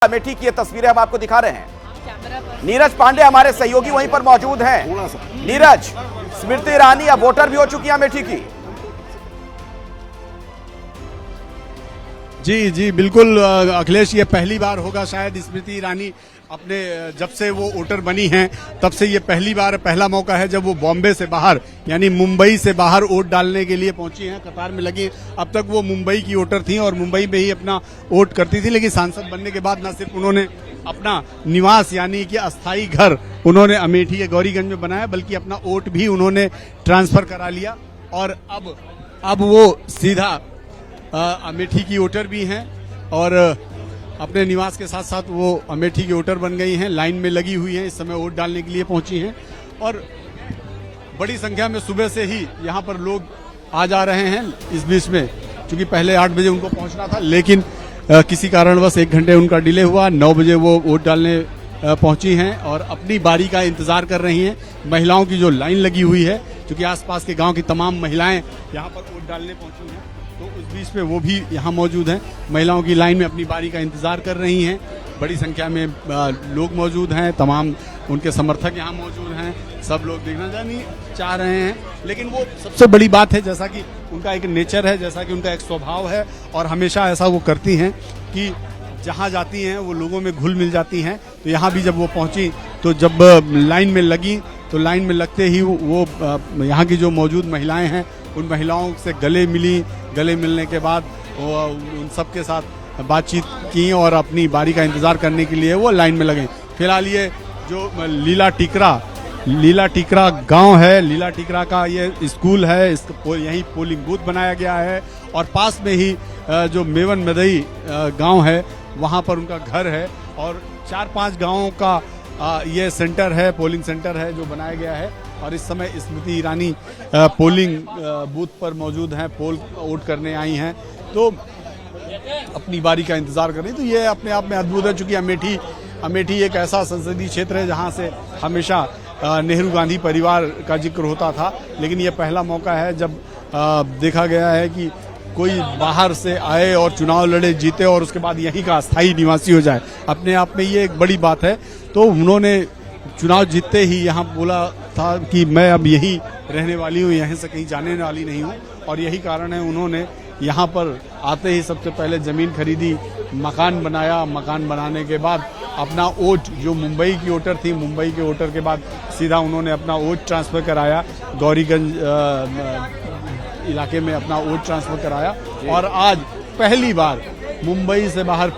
अमेठी की ये तस्वीरें हम आपको दिखा रहे हैं। नीरज पांडे हमारे सहयोगी वहीं पर मौजूद हैं। नीरज, स्मृति ईरानी अब वोटर भी हो चुकी है अमेठी की। जी जी बिल्कुल अखिलेश, ये पहली बार होगा शायद स्मृति ईरानी अपने जब से वो वोटर बनी हैं तब से ये पहला मौका है जब वो बॉम्बे से बाहर यानी मुंबई से बाहर वोट डालने के लिए पहुंची हैं, कतार में लगी। अब तक वो मुंबई की वोटर थी और मुंबई में ही अपना वोट करती थी, लेकिन सांसद बनने के बाद न सिर्फ उन्होंने अपना निवास यानी कि अस्थायी घर उन्होंने अमेठी के गौरीगंज में बनाया, बल्कि अपना वोट भी उन्होंने ट्रांसफर करा लिया और अब वो सीधा अमेठी की वोटर भी हैं और अपने निवास के साथ साथ वो अमेठी की वोटर बन गई हैं। लाइन में लगी हुई हैं, इस समय वोट डालने के लिए पहुंची हैं और बड़ी संख्या में सुबह से ही यहाँ पर लोग आ जा रहे हैं। इस बीच में चूंकि पहले 8 बजे उनको पहुंचना था, लेकिन किसी कारणवश 1 घंटे उनका डिले हुआ। 9 बजे वो वोट डालने पहुंची हैं और अपनी बारी का इंतजार कर रही हैं। महिलाओं की जो लाइन लगी हुई है, क्योंकि आसपास के गांव की तमाम महिलाएं यहाँ पर वोट डालने पहुंची हैं, तो उस बीच में वो भी यहाँ मौजूद हैं। महिलाओं की लाइन में अपनी बारी का इंतजार कर रही हैं। बड़ी संख्या में लोग मौजूद हैं, तमाम उनके समर्थक यहाँ मौजूद हैं। सब लोग देखना चाह रहे हैं, लेकिन वो सबसे बड़ी बात है, जैसा कि उनका एक नेचर है, जैसा कि उनका एक स्वभाव है और हमेशा ऐसा वो करती हैं कि जहाँ जाती हैं वो लोगों में घुल मिल जाती हैं। तो यहाँ भी जब वो पहुँची तो जब लाइन में लगी तो लाइन में लगते ही वो यहाँ की जो मौजूद महिलाएं हैं उन महिलाओं से गले मिलने के बाद वो उन सब के साथ बातचीत की और अपनी बारी का इंतजार करने के लिए वो लाइन में लगे। फिलहाल ये जो लीला टिकरा गांव है, लीला टिकरा का ये स्कूल है, यहीं पोलिंग बूथ बनाया गया है और पास में ही जो मेवन मदई गांव है वहां पर उनका घर है और 4-5 गांवों का ये सेंटर है, पोलिंग सेंटर है जो बनाया गया है। और इस समय स्मृति ईरानी पोलिंग बूथ पर मौजूद हैं, पोल वोट करने आई हैं, तो अपनी बारी का इंतजार कर रही। तो ये अपने आप में अद्भुत है, चूंकि अमेठी एक ऐसा संसदीय क्षेत्र है जहां से हमेशा नेहरू गांधी परिवार का जिक्र होता था, लेकिन ये पहला मौका है जब देखा गया है कि कोई बाहर से आए और चुनाव लड़े, जीते और उसके बाद यहीं का अस्थायी निवासी हो जाए। अपने आप में ये एक बड़ी बात है। तो उन्होंने चुनाव जीतते ही यहाँ बोला था कि मैं अब यहीं रहने वाली हूँ, यहीं से कहीं जाने वाली नहीं हूँ, और यही कारण है उन्होंने यहाँ पर आते ही सबसे पहले जमीन खरीदी, मकान बनाया। मकान बनाने के बाद अपना वोट, जो मुंबई की वोटर थी, मुंबई के वोटर के बाद सीधा उन्होंने अपना वोट ट्रांसफर कराया, गौरीगंज इलाके में अपना वोट ट्रांसफर कराया और आज पहली बार मुंबई से बाहर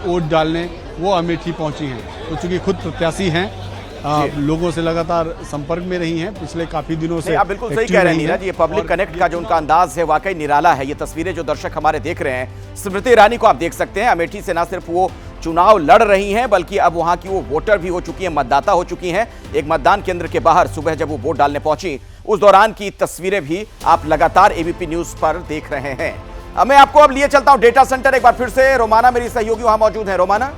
वोट डालने वो अमेठी पहुंची हैं। तो चूंकि खुद प्रत्याशी हैं, लोगों से लगातार संपर्क में रही हैं पिछले काफी दिनों से। आप बिल्कुल सही कह रहे हैं नीरज, ये पब्लिक कनेक्ट का जो उनका अंदाज है वाकई निराला है। ये तस्वीरें जो दर्शक हमारे देख रहे हैं, स्मृति ईरानी को आप देख सकते हैं। अमेठी से न सिर्फ वो चुनाव लड़ रही हैं, बल्कि अब वहां की वो वोटर भी हो चुकी हैं, मतदाता हो चुकी हैं। एक मतदान केंद्र के बाहर सुबह जब वो वोट डालने पहुंची, उस दौरान की तस्वीरें भी आप लगातार एबीपी न्यूज पर देख रहे हैं। अब मैं आपको अब लिए चलता हूं डेटा सेंटर एक बार फिर से। रोमाना मेरी सहयोगी वहां मौजूद है। रोमाना,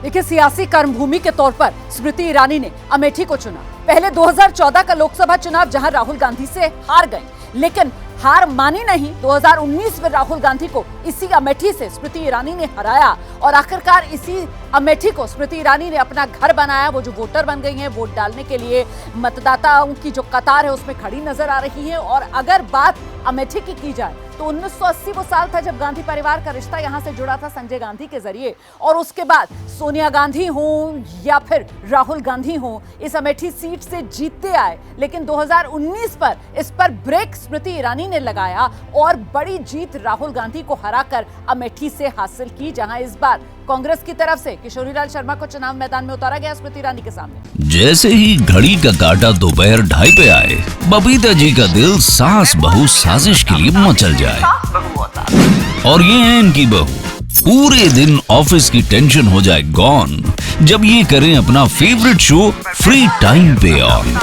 देखिए, सियासी कर्मभूमि के तौर पर स्मृति ईरानी ने अमेठी को चुना। पहले 2014 का लोकसभा चुनाव जहां राहुल गांधी से हार गए, लेकिन हार मानी नहीं। 2019 में राहुल गांधी को इसी अमेठी से स्मृति ईरानी ने हराया और आखिरकार इसी अमेठी को स्मृति ईरानी ने अपना घर बनाया। वो जो वोटर बन गई हैं, वोट डालने के लिए मतदाताओं की जो कतार है उसमें खड़ी नजर आ रही है। और अगर बात अमेठी की जाए तो 1980 वो साल था जब गांधी परिवार का रिश्ता यहां से जुड़ा था संजय गांधी के जरिए, और उसके बाद सोनिया गांधी हो या फिर राहुल गांधी हो, इस अमेठी सीट से जीतते आए। लेकिन 2019 पर इस पर ब्रेक स्मृति ईरानी ने लगाया और बड़ी जीत राहुल गांधी को हराकर अमेठी से हासिल की, जहां इस बार कांग्रेस की तरफ से किशोरीलाल शर्मा को चुनाव मैदान में उतारा गया स्मृति ईरानी के सामने। जैसे ही घड़ी का काटा दोपहर 2:30 पे आए, बबीता जी का दिल सास बहू साजिश के लिए मचल जाए। और ये है इनकी बहू, पूरे दिन ऑफिस की टेंशन हो जाए गॉन जब ये करें अपना फेवरेट शो फ्री टाइम पे ऑन।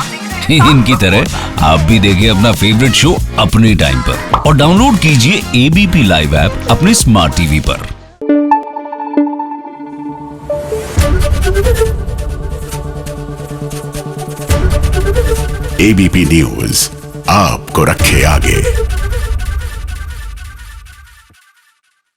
इनकी तरह आप भी देखिए अपना फेवरेट शो अपने टाइम पर और डाउनलोड कीजिए एबीपी लाइव ऐप अपने स्मार्ट टीवी पर। एबीपी न्यूज आपको रखे आगे।